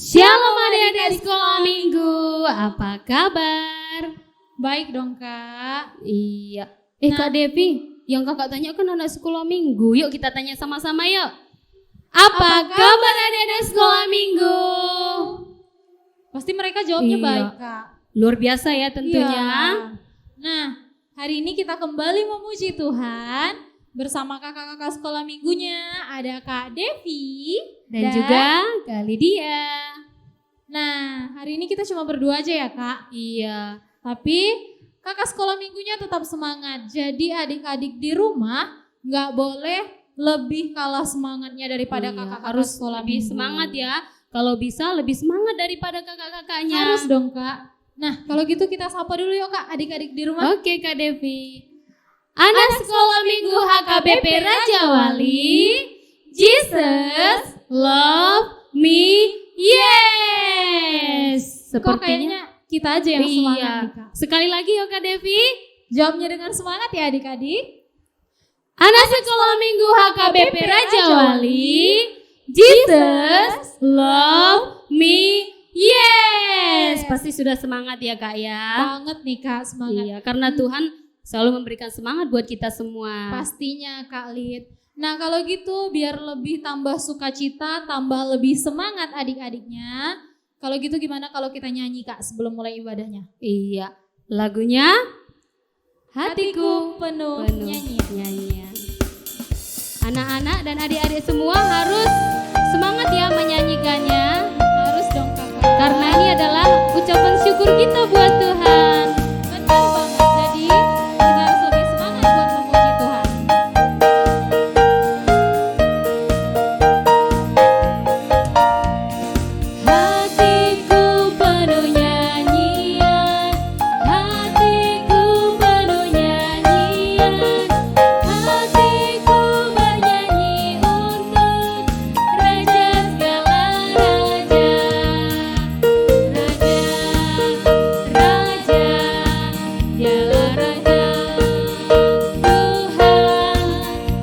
Shalom adik-adik sekolah minggu, apa kabar? Baik dong Kak. Iya. Kak Devi, yang kakak tanya kan anak sekolah minggu. Yuk kita tanya sama-sama yuk. Apa kabar adik-adik sekolah minggu? Pasti mereka jawabnya Iya. baik Kak. Luar biasa ya tentunya. Iya. Nah, hari ini kita kembali memuji Tuhan bersama kakak-kakak sekolah minggunya. Ada Kak Devi Dan juga Kak Lydia. Nah, hari ini kita cuma berdua aja ya Kak. Iya. Tapi kakak sekolah minggunya tetap semangat. Jadi adik-adik di rumah gak boleh lebih kalah semangatnya daripada kakak-kakak harus sekolah lebih minggu. semangat ya. Kalau bisa lebih semangat daripada kakak-kakaknya. Harus dong Kak. Nah, kalau gitu kita sapa dulu yuk Kak adik-adik di rumah. Oke Kak Devi. Anak sekolah minggu HKBP Raja Wali, Jesus love me, yes. Kok kayaknya kita aja yang semangat nih Kak. Sekali lagi yuk Kak Devi. Jawabnya dengan semangat ya adik-adik. Anak sekolah minggu HKBP Raja Wali, Jesus love me, yes. Pasti sudah semangat ya Kak ya. Banget nih Kak semangat. Iya, karena Tuhan selalu memberikan semangat buat kita semua. Pastinya Kak Lid. Nah kalau gitu biar lebih tambah sukacita, tambah lebih semangat adik-adiknya. Kalau gitu gimana kalau kita nyanyi Kak sebelum mulai ibadahnya? Iya, lagunya Hatiku penuh nyanyian. nyanyian. Anak-anak dan adik-adik semua harus semangat ya menyanyikannya. Harus dong Kakak. Karena ini adalah ucapan syukur kita buat Tuhan. Benar banget. Jadi kita harus lebih semangat buat memuji Tuhan. Hatiku penuh nyanyian, hatiku penuh nyanyian, hatiku bernyanyi untuk Raja segala raja, Raja, Dialah Raja, Tuhan,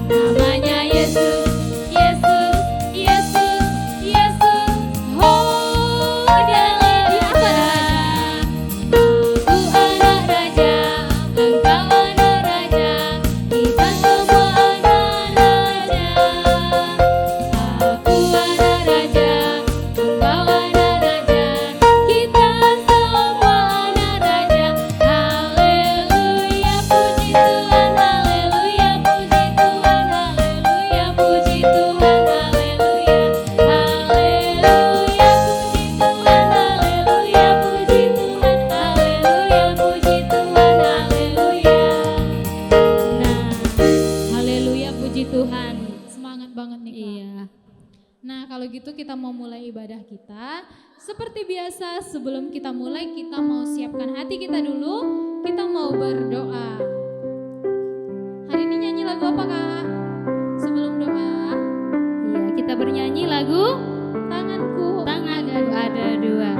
namanya Yesus, Yesus, Yesus, Yesus, oh Dialah Raja, aku anak Raja, engkau anak Raja, kita semua anak Raja, aku anak Raja, engkau anak Raja, kita semua anak Raja, haleluya puji Tuhan, haleluya puji Tuhan, haleluya puji Tuhan, haleluya, haleluya puji Tuhan, haleluya puji Tuhan, haleluya puji Tuhan, haleluya. Nah, haleluya puji Tuhan. Semangat banget nih Kak. Iya. Nah kalau gitu kita mau mulai ibadah kita. Seperti biasa sebelum kita mulai kita mau siapkan hati kita dulu. Kita mau berdoa. Hari ini nyanyi lagu apa Kak? Sebelum doa. Iya, kita bernyanyi lagu Tanganku ada dua.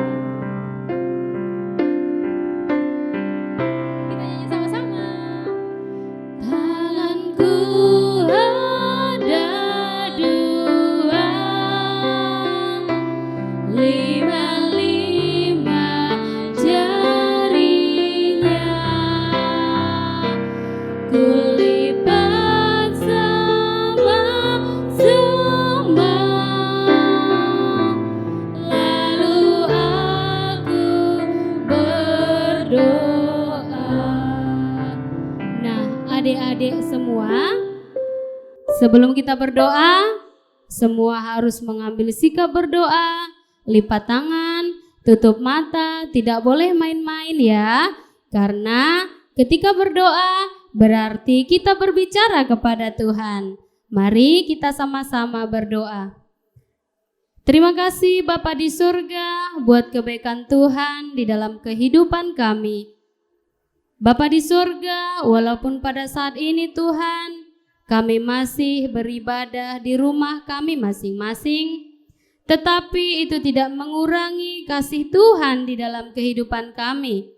Kita nyanyi sama-sama. Tanganku ada dua, lima-lima jarinya, kulipat sama-sama, lalu aku berdoa. Nah, adik-adik semua, sebelum kita berdoa, semua harus mengambil sikap berdoa, lipat tangan, tutup mata, tidak boleh main-main ya. Karena ketika berdoa berarti kita berbicara kepada Tuhan. Mari kita sama-sama berdoa. Terima kasih Bapa di surga buat kebaikan Tuhan di dalam kehidupan kami. Bapa di surga, walaupun pada saat ini Tuhan, kami masih beribadah di rumah kami masing-masing, tetapi itu tidak mengurangi kasih Tuhan di dalam kehidupan kami.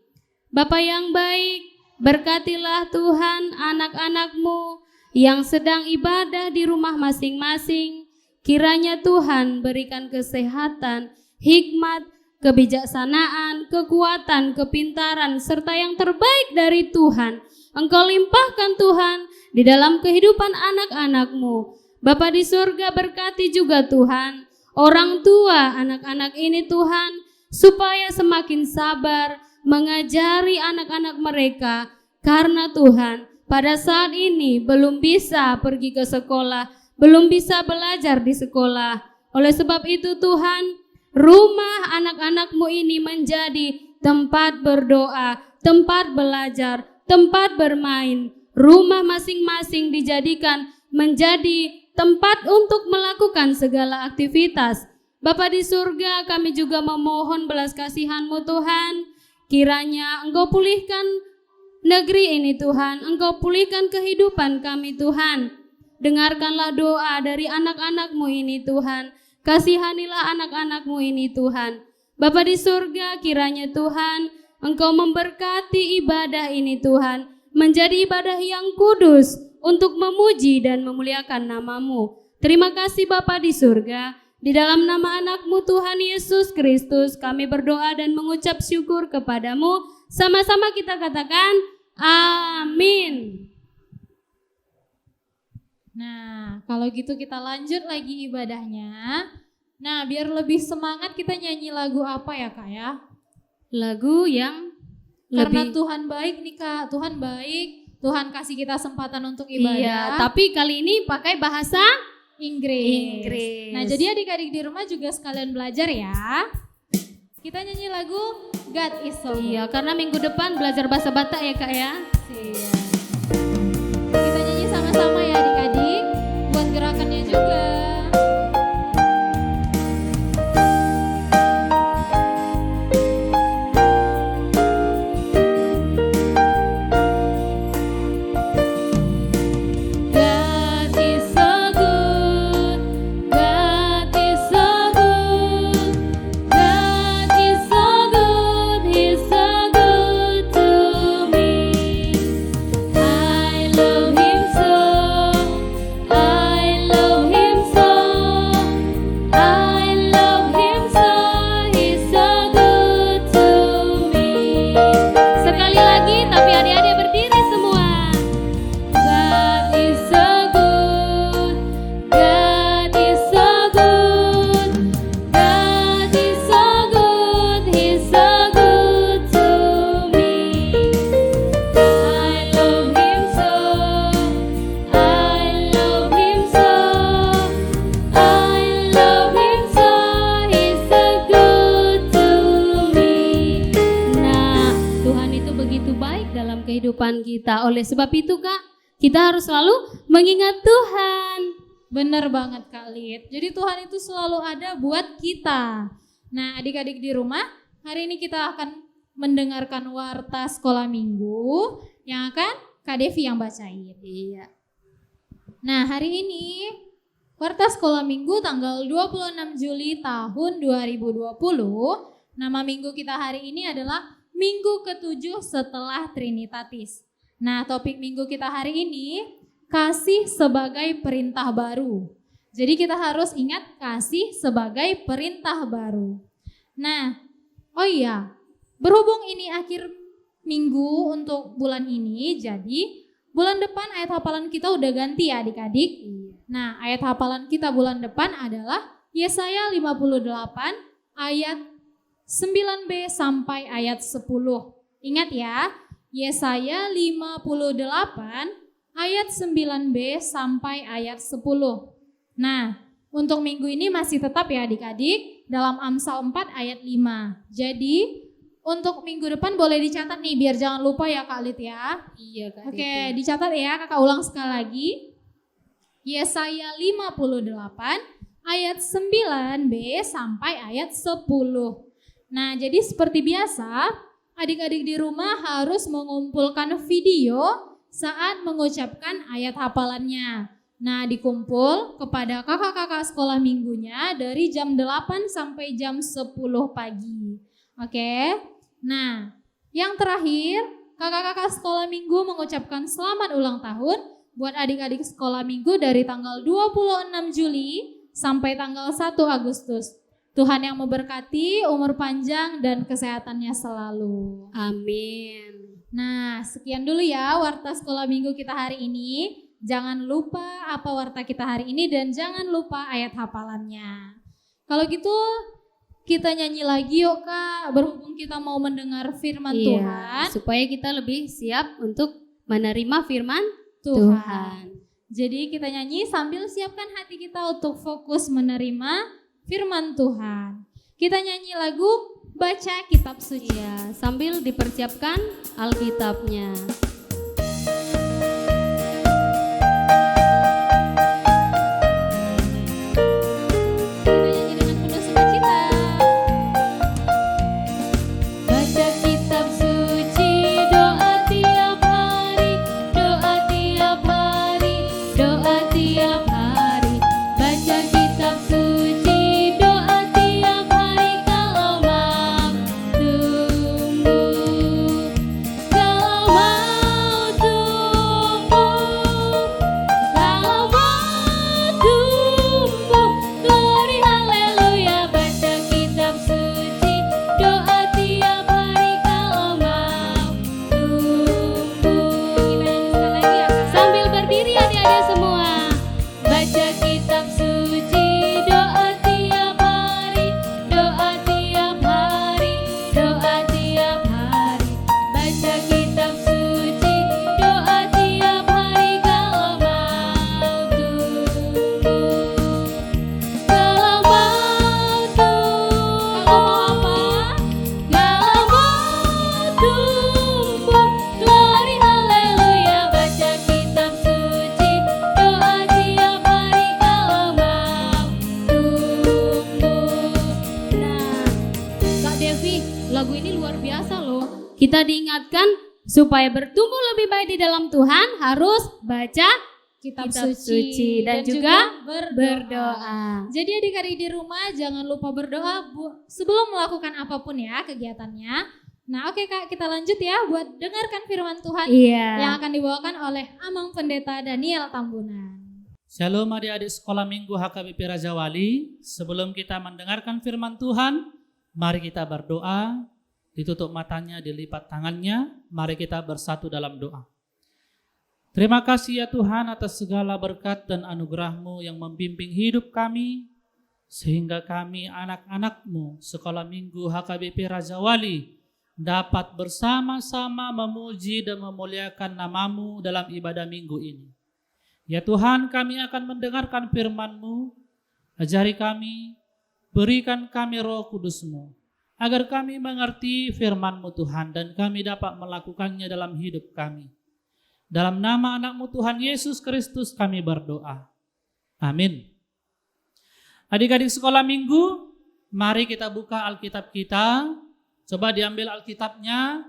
Bapa yang baik, berkatilah Tuhan anak-anak-Mu yang sedang ibadah di rumah masing-masing. Kiranya Tuhan berikan kesehatan, hikmat, kebijaksanaan, kekuatan, kepintaran, serta yang terbaik dari Tuhan. Engkau limpahkan Tuhan di dalam kehidupan anak-anak-Mu. Bapa di surga, berkati juga Tuhan orang tua anak-anak ini Tuhan, supaya semakin sabar mengajari anak-anak mereka, karena Tuhan pada saat ini belum bisa pergi ke sekolah, belum bisa belajar di sekolah. Oleh sebab itu Tuhan, rumah anak-anak-Mu ini menjadi tempat berdoa, tempat belajar, tempat bermain. Rumah masing-masing dijadikan menjadi tempat untuk melakukan segala aktivitas. Bapa di surga, kami juga memohon belas kasihan-Mu Tuhan. Kiranya Engkau pulihkan negeri ini Tuhan, Engkau pulihkan kehidupan kami Tuhan. Dengarkanlah doa dari anak-anak-Mu ini Tuhan. Kasihanilah anak-anak-Mu ini Tuhan. Bapa di surga, kiranya Tuhan Engkau memberkati ibadah ini Tuhan, menjadi ibadah yang kudus untuk memuji dan memuliakan nama-Mu. Terima kasih Bapa di surga. Di dalam nama anak-Mu Tuhan Yesus Kristus kami berdoa dan mengucap syukur kepadamu. Sama-sama kita katakan amin. Nah, kalau gitu kita lanjut lagi ibadahnya. Nah, biar lebih semangat kita nyanyi lagu apa ya Kak ya? Lagu yang Karena lebih... Tuhan baik nih Kak, Tuhan baik. Tuhan kasih kita kesempatan untuk ibadah. Iya, tapi kali ini pakai bahasa Inggris. Inggris. Nah, jadi adik-adik di rumah juga sekalian belajar ya. Kita nyanyi lagu God is so good. Iya, karena minggu depan belajar bahasa Batak ya Kak ya. Siap. Kita nyanyi sama-sama ya adik-adik. Buat gerakannya juga. kehidupan kita. Oleh sebab itu Kak, kita harus selalu mengingat Tuhan. Bener banget Kak Lid. Jadi Tuhan itu selalu ada buat kita. Nah adik-adik di rumah, hari ini kita akan mendengarkan warta sekolah minggu yang akan Kak Devi yang bacain. Iya. Nah hari ini warta sekolah minggu tanggal 26 Juli tahun 2020. Nama minggu kita hari ini adalah minggu ke-7 setelah Trinitatis. Nah topik minggu kita hari ini, kasih sebagai perintah baru. Jadi kita harus ingat kasih sebagai perintah baru. Nah, oh iya, berhubung ini akhir minggu untuk bulan ini, jadi bulan depan ayat hafalan kita udah ganti ya adik-adik. Nah, ayat hafalan kita bulan depan adalah Yesaya 58 ayat 9b sampai ayat 10. Ingat ya, Yesaya 58 ayat 9b sampai ayat 10. Nah, untuk minggu ini masih tetap ya adik-adik dalam Amsal 4 ayat 5. Jadi, untuk minggu depan boleh dicatat nih biar jangan lupa ya Kak Lid ya. Iya Kak. Oke, dicatat ya, Kakak ulang sekali lagi. Yesaya 58 ayat 9b sampai ayat 10. Nah, jadi seperti biasa, adik-adik di rumah harus mengumpulkan video saat mengucapkan ayat hafalannya. Nah, dikumpul kepada kakak-kakak sekolah minggunya dari jam 8 sampai jam 10 pagi. Oke? Nah, yang terakhir, kakak-kakak sekolah minggu mengucapkan selamat ulang tahun buat adik-adik sekolah minggu dari tanggal 26 Juli sampai tanggal 1 Agustus. Tuhan yang memberkati, umur panjang dan kesehatannya selalu. Amin. Nah, sekian dulu ya warta sekolah minggu kita hari ini. Jangan lupa apa warta kita hari ini dan jangan lupa ayat hafalannya. Kalau gitu kita nyanyi lagi yuk Kak, berhubung kita mau mendengar firman Tuhan. Supaya kita lebih siap untuk menerima firman Tuhan. Tuhan. Jadi kita nyanyi sambil siapkan hati kita untuk fokus menerima firman Tuhan. Kita nyanyi lagu Baca Kitab Suci. Ya, sambil dipersiapkan Alkitabnya. Kita diingatkan supaya bertumbuh lebih baik di dalam Tuhan harus baca kitab suci dan juga berdoa. Jadi adik-adik di rumah jangan lupa berdoa sebelum melakukan apapun ya kegiatannya. Nah oke Kak, kita lanjut ya buat dengarkan firman Tuhan yang akan dibawakan oleh Amang Pendeta Daniel Tambunan. Shalom adik-adik sekolah minggu HKBP Raja Wali. Sebelum kita mendengarkan firman Tuhan, mari kita berdoa. Ditutup matanya, dilipat tangannya, mari kita bersatu dalam doa. Terima kasih ya Tuhan atas segala berkat dan anugerah-Mu yang membimbing hidup kami, sehingga kami anak-anak-Mu sekolah minggu HKBP Raja Wali dapat bersama-sama memuji dan memuliakan nama-Mu dalam ibadah minggu ini. Ya Tuhan, kami akan mendengarkan firman-Mu, ajari kami, berikan kami Roh Kudus-Mu, agar kami mengerti firman-Mu Tuhan dan kami dapat melakukannya dalam hidup kami. Dalam nama anak-Mu Tuhan Yesus Kristus kami berdoa. Amin. Adik-adik sekolah minggu, mari kita buka Alkitab kita. Coba diambil Alkitabnya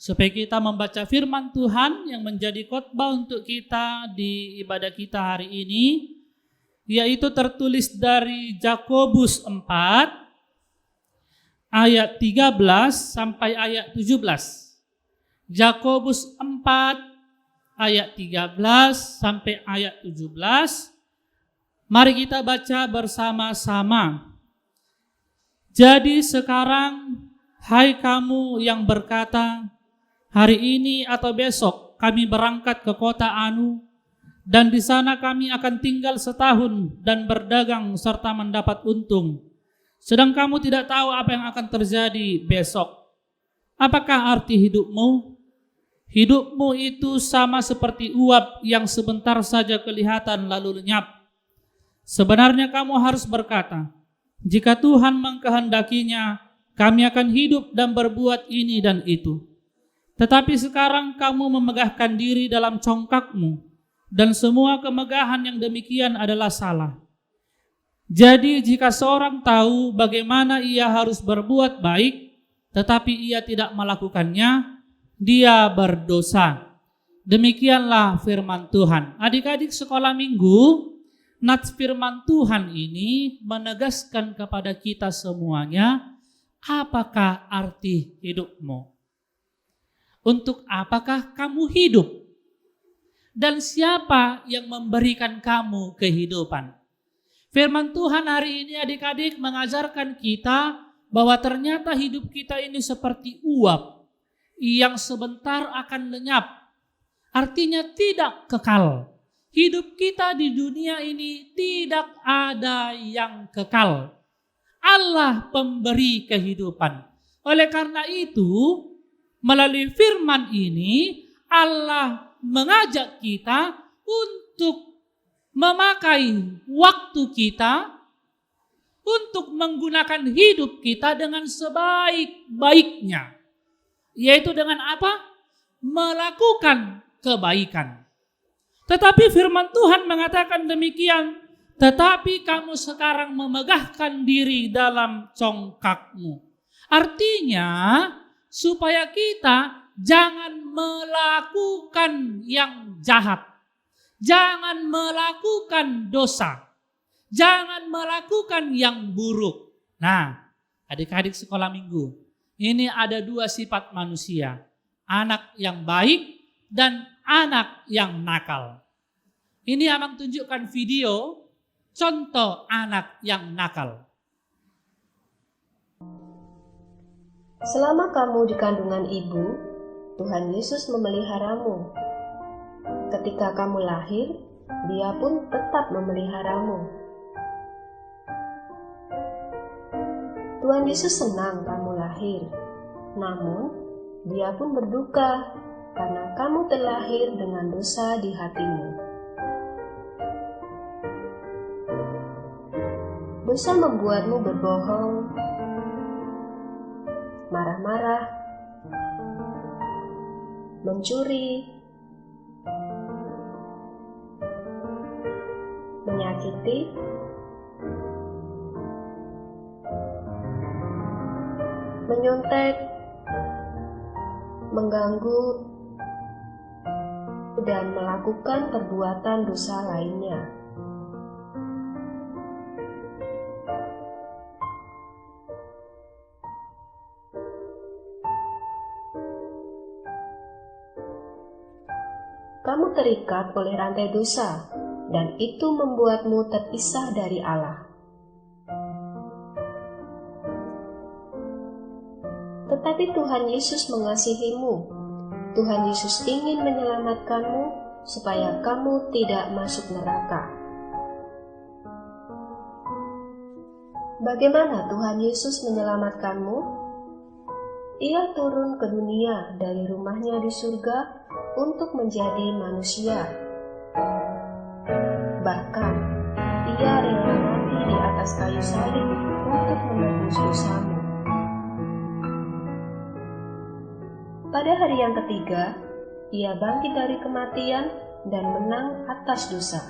supaya kita membaca firman Tuhan yang menjadi khotbah untuk kita di ibadah kita hari ini, yaitu tertulis dari Yakobus 4 ayat 13 sampai ayat 17. Yakobus 4 ayat 13 sampai ayat 17. Mari kita baca bersama-sama. Jadi sekarang, hai kamu yang berkata, hari ini atau besok kami berangkat ke kota Anu, dan di sana kami akan tinggal setahun dan berdagang serta mendapat untung. Sedang kamu tidak tahu apa yang akan terjadi besok. Apakah arti hidupmu? Hidupmu itu sama seperti uap yang sebentar saja kelihatan lalu lenyap. Sebenarnya kamu harus berkata, jika Tuhan mengkehendakinya, kami akan hidup dan berbuat ini dan itu. Tetapi sekarang kamu memegahkan diri dalam congkakmu, dan semua kemegahan yang demikian adalah salah. Jadi jika seorang tahu bagaimana ia harus berbuat baik, tetapi ia tidak melakukannya, dia berdosa. Demikianlah firman Tuhan. Adik-adik sekolah minggu, nats firman Tuhan ini menegaskan kepada kita semuanya, apakah arti hidupmu? Untuk apakah kamu hidup? Dan siapa yang memberikan kamu kehidupan? Firman Tuhan hari ini adik-adik mengajarkan kita bahwa ternyata hidup kita ini seperti uap yang sebentar akan lenyap. Artinya tidak kekal. Hidup kita di dunia ini tidak ada yang kekal. Allah pemberi kehidupan. Oleh karena itu, melalui firman ini, Allah mengajak kita untuk memakai waktu kita untuk menggunakan hidup kita dengan sebaik-baiknya. Yaitu dengan apa? Melakukan kebaikan. Tetapi firman Tuhan mengatakan demikian, tetapi kamu sekarang memegahkan diri dalam congkakmu. Artinya, supaya kita jangan melakukan yang jahat. Jangan melakukan dosa. Jangan melakukan yang buruk. Nah, adik-adik sekolah minggu, ini ada dua sifat manusia. Anak yang baik dan anak yang nakal. Ini abang tunjukkan video contoh anak yang nakal. Selama kamu di kandungan ibu, Tuhan Yesus memeliharamu. Ketika kamu lahir, Dia pun tetap memeliharamu. Tuhan Yesus senang kamu lahir, namun Dia pun berduka karena kamu terlahir dengan dosa di hatimu. Dosa membuatmu berbohong, marah-marah, mencuri, menyakiti, menyontek, mengganggu, dan melakukan perbuatan dosa lainnya. Kamu terikat oleh rantai dosa, dan itu membuatmu terpisah dari Allah. Tetapi Tuhan Yesus mengasihimu. Tuhan Yesus ingin menyelamatkanmu supaya kamu tidak masuk neraka. Bagaimana Tuhan Yesus menyelamatkanmu? Ia turun ke dunia dari rumahnya di surga untuk menjadi manusia. Bahkan, Ia rela mati di atas kayu salib untuk menebus dosamu. Pada hari yang ketiga, Ia bangkit dari kematian dan menang atas dosa.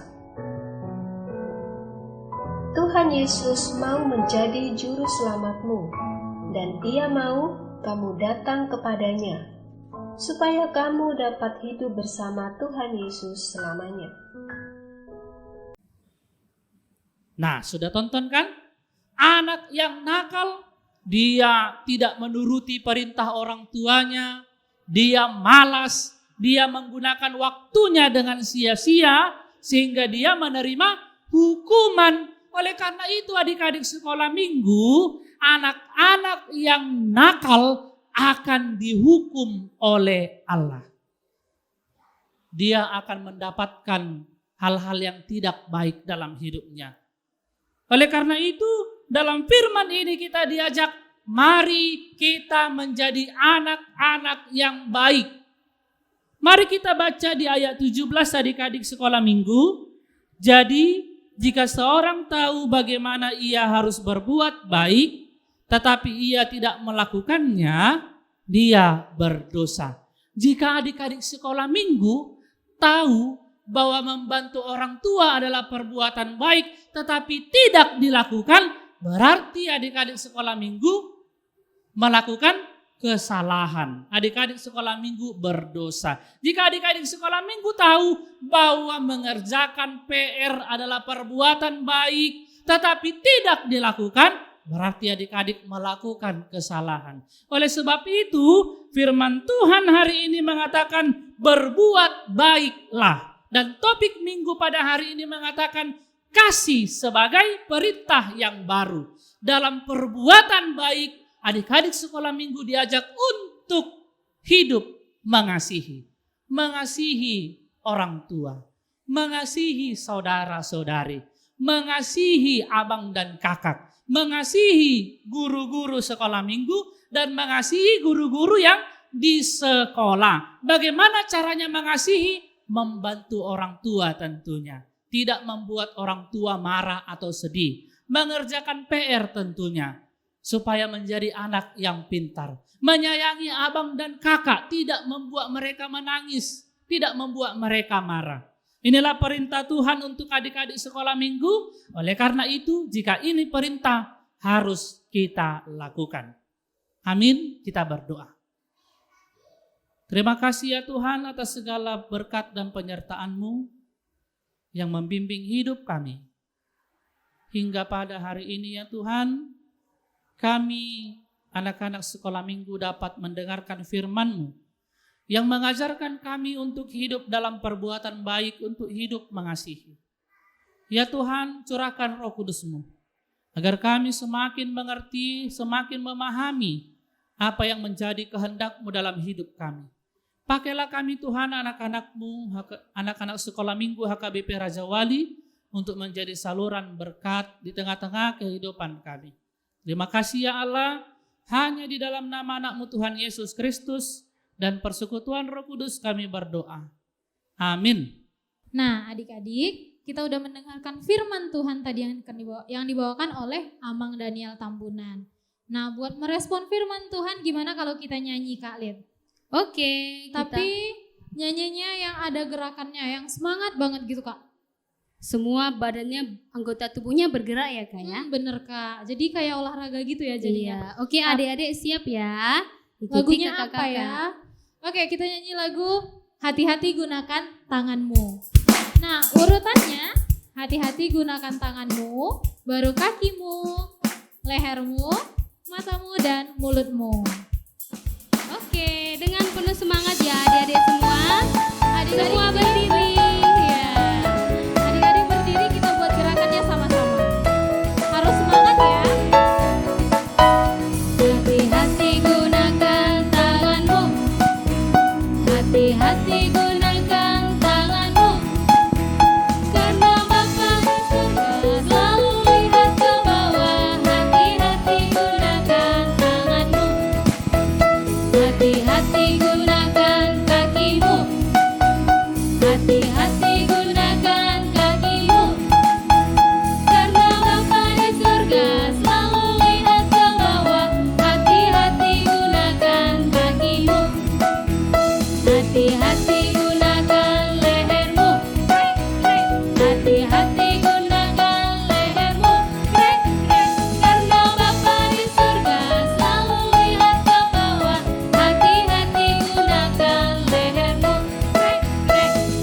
Tuhan Yesus mau menjadi juru selamatmu, dan Dia mau kamu datang kepadanya, supaya kamu dapat hidup bersama Tuhan Yesus selamanya. Nah, sudah tonton kan? Anak yang nakal, dia tidak menuruti perintah orang tuanya, dia malas, dia menggunakan waktunya dengan sia-sia, sehingga dia menerima hukuman. Oleh karena itu adik-adik sekolah minggu, anak-anak yang nakal akan dihukum oleh Allah. Dia akan mendapatkan hal-hal yang tidak baik dalam hidupnya. Oleh karena itu, dalam firman ini kita diajak, mari kita menjadi anak-anak yang baik. Mari kita baca di ayat 17 adik-adik sekolah minggu. Jadi, jika seorang tahu bagaimana ia harus berbuat baik, tetapi ia tidak melakukannya, dia berdosa. Jika adik-adik sekolah minggu tahu bahwa membantu orang tua adalah perbuatan baik, tetapi tidak dilakukan, berarti adik-adik sekolah minggu melakukan kesalahan. Adik-adik sekolah minggu berdosa. Jika adik-adik sekolah minggu tahu bahwa mengerjakan PR adalah perbuatan baik, tetapi tidak dilakukan, berarti adik-adik melakukan kesalahan. Oleh sebab itu, firman Tuhan hari ini mengatakan berbuat baiklah. Dan topik minggu pada hari ini mengatakan kasih sebagai perintah yang baru. Dalam perbuatan baik, adik-adik sekolah minggu diajak untuk hidup mengasihi. Mengasihi orang tua, mengasihi saudara-saudari, mengasihi abang dan kakak, mengasihi guru-guru sekolah minggu, dan mengasihi guru-guru yang di sekolah. Bagaimana caranya mengasihi? Membantu orang tua tentunya. Tidak membuat orang tua marah atau sedih. Mengerjakan PR tentunya. Supaya menjadi anak yang pintar. Menyayangi abang dan kakak. Tidak membuat mereka menangis. Tidak membuat mereka marah. Inilah perintah Tuhan untuk adik-adik sekolah minggu. Oleh karena itu, jika ini perintah, harus kita lakukan. Amin, kita berdoa. Terima kasih ya Tuhan atas segala berkat dan penyertaan-Mu yang membimbing hidup kami. Hingga pada hari ini ya Tuhan, kami anak-anak sekolah minggu dapat mendengarkan firman-Mu yang mengajarkan kami untuk hidup dalam perbuatan baik, untuk hidup mengasihi. Ya Tuhan, curahkan Roh Kudus-Mu agar kami semakin mengerti, semakin memahami apa yang menjadi kehendak-Mu dalam hidup kami. Pakailah kami Tuhan, anak-anak-Mu, anak-anak sekolah minggu HKBP Raja Wali, untuk menjadi saluran berkat di tengah-tengah kehidupan kami. Terima kasih ya Allah, hanya di dalam nama anak-Mu Tuhan Yesus Kristus dan persekutuan Roh Kudus kami berdoa. Amin. Nah adik-adik, kita udah mendengarkan firman Tuhan tadi yang dibawakan oleh Amang Daniel Tambunan. Nah buat merespon firman Tuhan gimana kalau kita nyanyi Kak Lid? Oke, Tapi nyanyinya yang ada gerakannya, yang semangat banget gitu Kak. semua badannya, anggota tubuhnya bergerak ya Kak ya. Bener Kak, jadi kayak olahraga gitu ya jadinya. Iya. Oke adik-adik siap ya. Ikuti Lagunya kakak-kakak. apa ya? Oke, kita nyanyi lagu Hati-hati Gunakan Tanganmu. Nah urutannya, hati-hati gunakan tanganmu, baru kakimu, lehermu, matamu, dan mulutmu. Oke, dengan penuh semangat ya adik-adik semua. Adik-adik Semua berdiri. Ya. Adik-adik berdiri, kita buat gerakannya sama-sama. Harus semangat ya. Hati-hati gunakan tanganmu. Hati-hati gunakan tanganmu. Karena Bapa di surga selalu lihat ke bawah. Hati-hati gunakan tanganmu. Hati-hati gunakan kakimu. Hati-hati gunakan kakimu. Karena Bapa di surga selalu lihat ke bawah. Hati-hati gunakan kakimu. Hati-hati gunakan lehermu. Hati-hati gunakan lehermu. Karena Bapa di surga selalu lihat ke bawah. Hati-hati gunakan lehermu.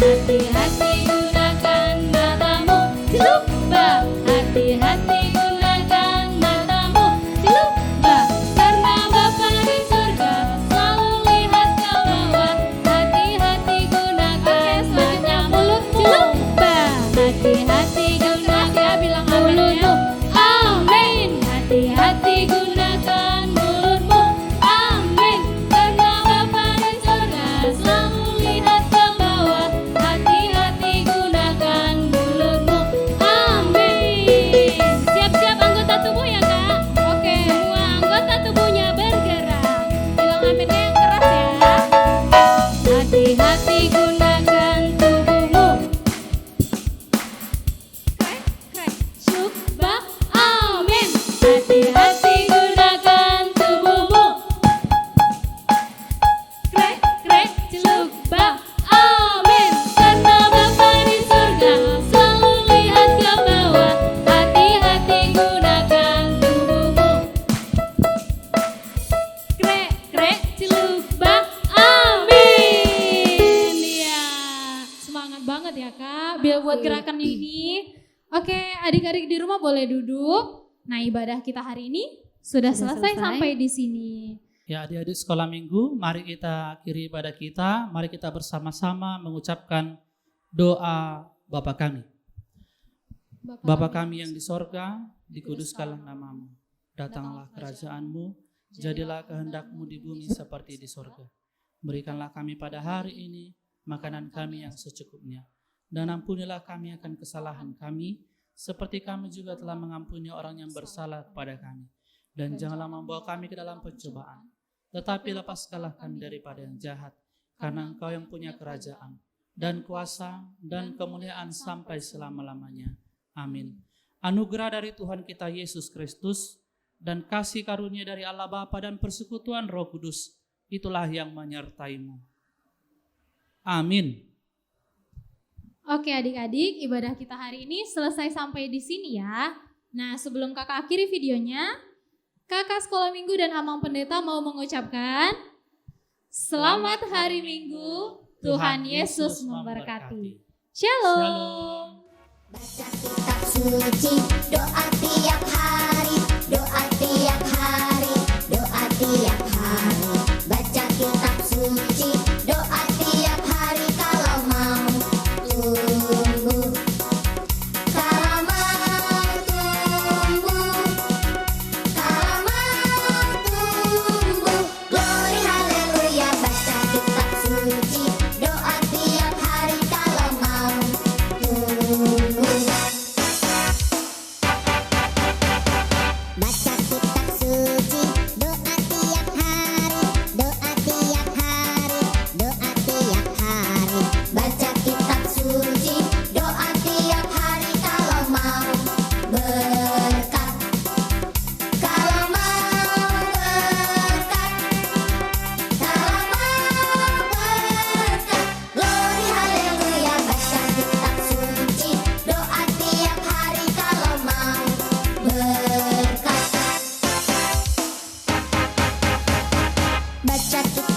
Hati-hati gunakan matamu. Coba. Hati-hati gunakan matamu. Coba. Karena Bapa di surga selalu lihat ke bawah. Hati-hati gunakan matamu. Coba. Hati-hati gunakan mulutmu. Amin. Hati-hati gunakan mulutmu. Amin. Karena Bapa di surga selalu lihat ke bawah. Hati-hati gunakan mulutmu. Amin. Siap-siap anggota tubuh ya Kak. Oke. Semua anggota tubuhnya bergerak. Bilang aminnya yang keras ya. Hati-hati gunakan tubuhmu. Coba. Amin. Hati-hati gunakan tubuhmu. Coba. Amin. Karena Bapa di surga selalu lihat ke bawah. Hati-hati gunakan tubuhmu. Coba. Amin. Ya. Semangat banget ya Kak, biar buat gerakan ini. Oke, adik-adik di rumah boleh duduk. Nah ibadah kita hari ini sudah selesai sampai di sini. Ya adik-adik sekolah minggu, mari kita akhiri ibadah kita, mari kita bersama-sama mengucapkan doa Bapa kami. Bapa kami yang di sorga, dikuduskanlah namamu. Datanglah kerajaan-Mu, jadilah kehendak-Mu di bumi seperti di sorga. Berikanlah kami pada hari ini makanan kami yang secukupnya. Dan ampunilah kami akan kesalahan kami, seperti kami juga telah mengampuni orang yang bersalah kepada kami. Dan janganlah membawa kami ke dalam pencobaan, tetapi lepaskanlah kami daripada yang jahat, karena Engkau yang punya kerajaan, dan kuasa, dan kemuliaan sampai selama-lamanya. Amin. Anugerah dari Tuhan kita Yesus Kristus dan kasih karunia dari Allah Bapa dan persekutuan Roh Kudus itulah yang menyertaimu. Amin. Oke adik-adik, ibadah kita hari ini selesai sampai di sini ya. Nah, sebelum kakak akhiri videonya, kakak sekolah minggu dan Amang Pendeta mau mengucapkan Selamat Hari Minggu, Tuhan Yesus memberkati. Shalom. Baca kitab suci, doa tiap hari, doa tiap hari, doa tiap hari. Baca kitab suci, doa tiap hari kalau mau tumbuh. Kalau mau tumbuh, kalau mau tumbuh. Glory haleluya, baca kitab suci, doa tiap hari kalau mau tumbuh. Baca kitab suci, doa tiap hari, doa tiap hari, doa tiap hari. Baca kitab suci, doa tiap hari kalau mau berkat. Kalau mau berkat, kalau mau berkat. Glory haleluya, baca kitab suci, doa tiap hari kalau mau berkat. Baca kitab